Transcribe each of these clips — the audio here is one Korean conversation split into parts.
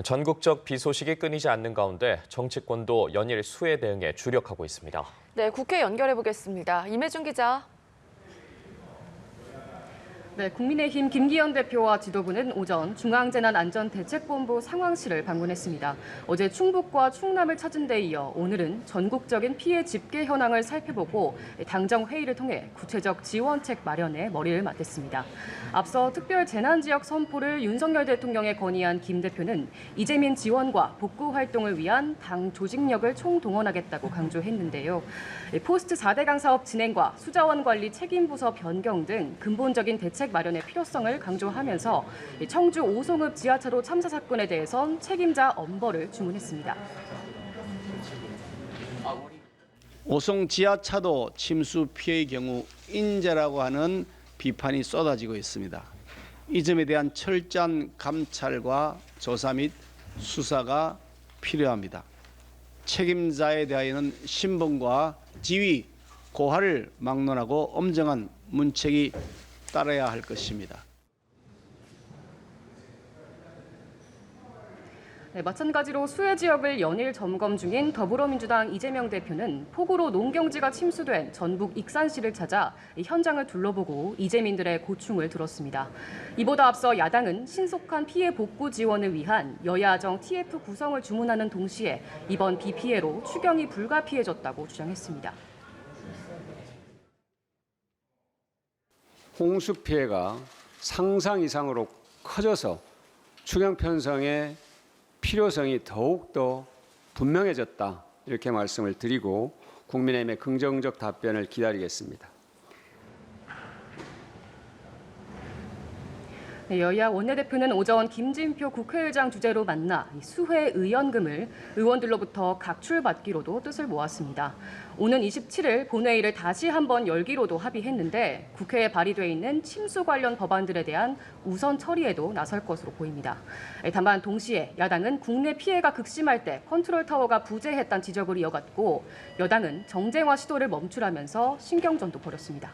전국적 비 소식이 끊이지 않는 가운데 정치권도 연일 수해 대응에 주력하고 있습니다. 네, 국회 연결해 보겠습니다. 임혜준 기자. 네, 국민의힘 김기현 대표와 지도부는 오전 중앙재난안전대책본부 상황실을 방문했습니다. 어제 충북과 충남을 찾은 데 이어 오늘은 전국적인 피해 집계 현황을 살펴보고 당정 회의를 통해 구체적 지원책 마련에 머리를 맞댔습니다. 앞서 특별 재난지역 선포를 윤석열 대통령에 건의한 김 대표는 이재민 지원과 복구 활동을 위한 당 조직력을 총동원하겠다고 강조했는데요. 포스트 4대강 사업 진행과 수자원 관리 책임 부서 변경 등 근본적인 대책 마련의 필요성을 강조하면서 청주 오송읍 지하차도 참사 사건에 대해선 책임자 엄벌을 주문했습니다. 오송 지하차도 침수 피해의 경우 인재라고 하는 비판이 쏟아지고 있습니다. 이 점에 대한 철저한 감찰과 조사 및 수사가 필요합니다. 책임자에 대하여는 신분과 지위, 고하를 막론하고 엄정한 문책이 따라야 할 것입니다. 네, 마찬가지로 수해 지역을 연일 점검 중인 더불어민주당 이재명 대표는 폭우로 농경지가 침수된 전북 익산시를 찾아 현장을 둘러보고 이재민들의 고충을 들었습니다. 이보다 앞서 야당은 신속한 피해 복구 지원을 위한 여야정 TF 구성을 주문하는 동시에 이번 비 피해로 추경이 불가피해졌다고 주장했습니다. 홍수 피해가 상상 이상으로 커져서 추경 편성의 필요성이 더욱더 분명해졌다, 이렇게 말씀을 드리고 국민의힘의 긍정적 답변을 기다리겠습니다. 여야 원내대표는 오전 김진표 국회의장 주재로 만나 수해 의원금을 의원들로부터 각출받기로도 뜻을 모았습니다. 오는 27일 본회의를 다시 한번 열기로도 합의했는데 국회에 발의돼 있는 침수 관련 법안들에 대한 우선 처리에도 나설 것으로 보입니다. 다만 동시에 야당은 국내 피해가 극심할 때 컨트롤타워가 부재했다는 지적을 이어갔고 여당은 정쟁화 시도를 멈추라면서 신경전도 벌였습니다.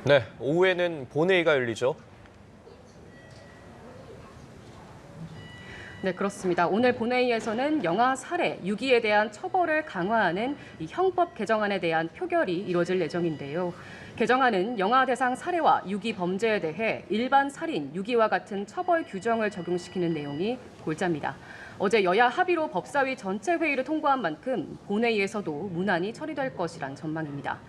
네, 오후에는 본회의가 열리죠. 네, 그렇습니다. 오늘 본회의에서는 영아 살해, 유기에 대한 처벌을 강화하는 이 형법 개정안에 대한 표결이 이루어질 예정인데요. 개정안은 영아 대상 살해와 유기 범죄에 대해 일반 살인, 유기와 같은 처벌 규정을 적용시키는 내용이 골자입니다. 어제 여야 합의로 법사위 전체 회의를 통과한 만큼 본회의에서도 무난히 처리될 것이란 전망입니다.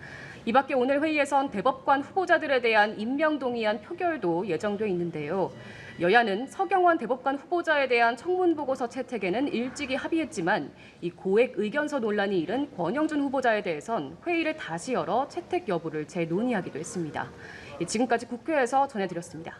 이 밖에 오늘 회의에선 대법관 후보자들에 대한 임명 동의안 표결도 예정돼 있는데요. 여야는 서경환 대법관 후보자에 대한 청문보고서 채택에는 일찍이 합의했지만 이 고액 의견서 논란이 일은 권영준 후보자에 대해선 회의를 다시 열어 채택 여부를 재논의하기도 했습니다. 지금까지 국회에서 전해드렸습니다.